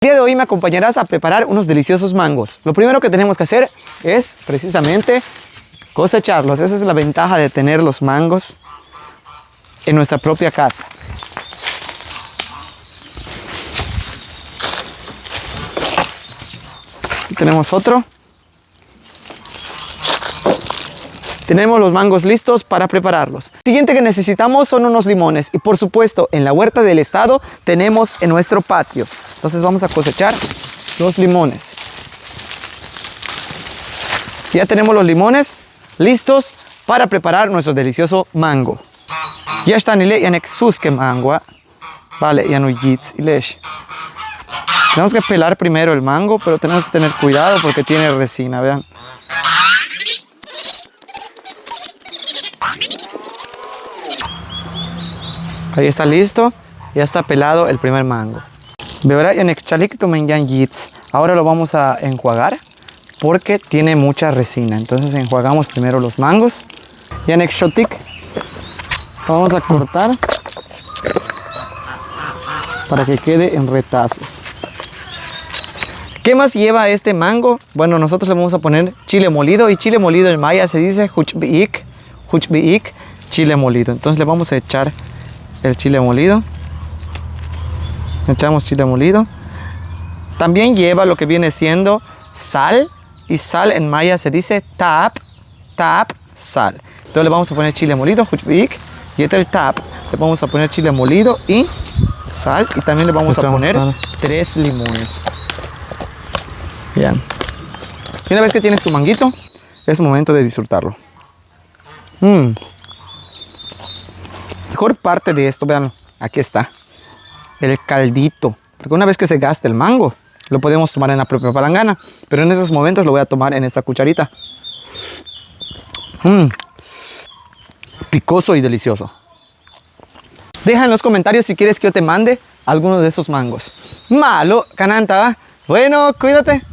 El día de hoy me acompañarás a preparar unos deliciosos mangos. Lo primero que tenemos que hacer es precisamente cosecharlos. Esa es la ventaja de tener los mangos en nuestra propia casa. Aquí tenemos otro. Tenemos los mangos listos para prepararlos. Lo siguiente que necesitamos son unos limones. Y por supuesto, en la huerta del estado tenemos en nuestro patio. Entonces vamos a cosechar los limones. Ya tenemos los limones listos para preparar nuestro delicioso mango. Ya están en exuske mango. Vale, ya no yits. Tenemos que pelar primero el mango, pero tenemos que tener cuidado porque tiene resina, vean. Ahí está listo, ya está pelado el primer mango. Ahora lo vamos a enjuagar porque tiene mucha resina. Entonces enjuagamos primero los mangos. Y en exotic vamos a cortar para que quede en retazos. ¿Qué más lleva este mango? Bueno, nosotros le vamos a poner chile molido, y chile molido en maya se dice huchbiik, chile molido. Entonces le vamos a echar el chile molido. Echamos chile molido. También lleva lo que viene siendo sal, y sal en maya se dice tap, sal. Entonces le vamos a poner chile molido, huchbiik, y este es el tap. Le vamos a poner chile molido y sal, y también le vamos a poner 3 limones. Bien. Y una vez que tienes tu manguito, es momento de disfrutarlo. Mejor parte de esto, vean, aquí está el caldito, porque una vez que se gaste el mango, lo podemos tomar en la propia palangana, pero en esos momentos lo voy a tomar en esta cucharita. Picoso y delicioso. Deja en los comentarios si quieres que yo te mande alguno de estos mangos. Malo, cananta. Bueno, cuídate.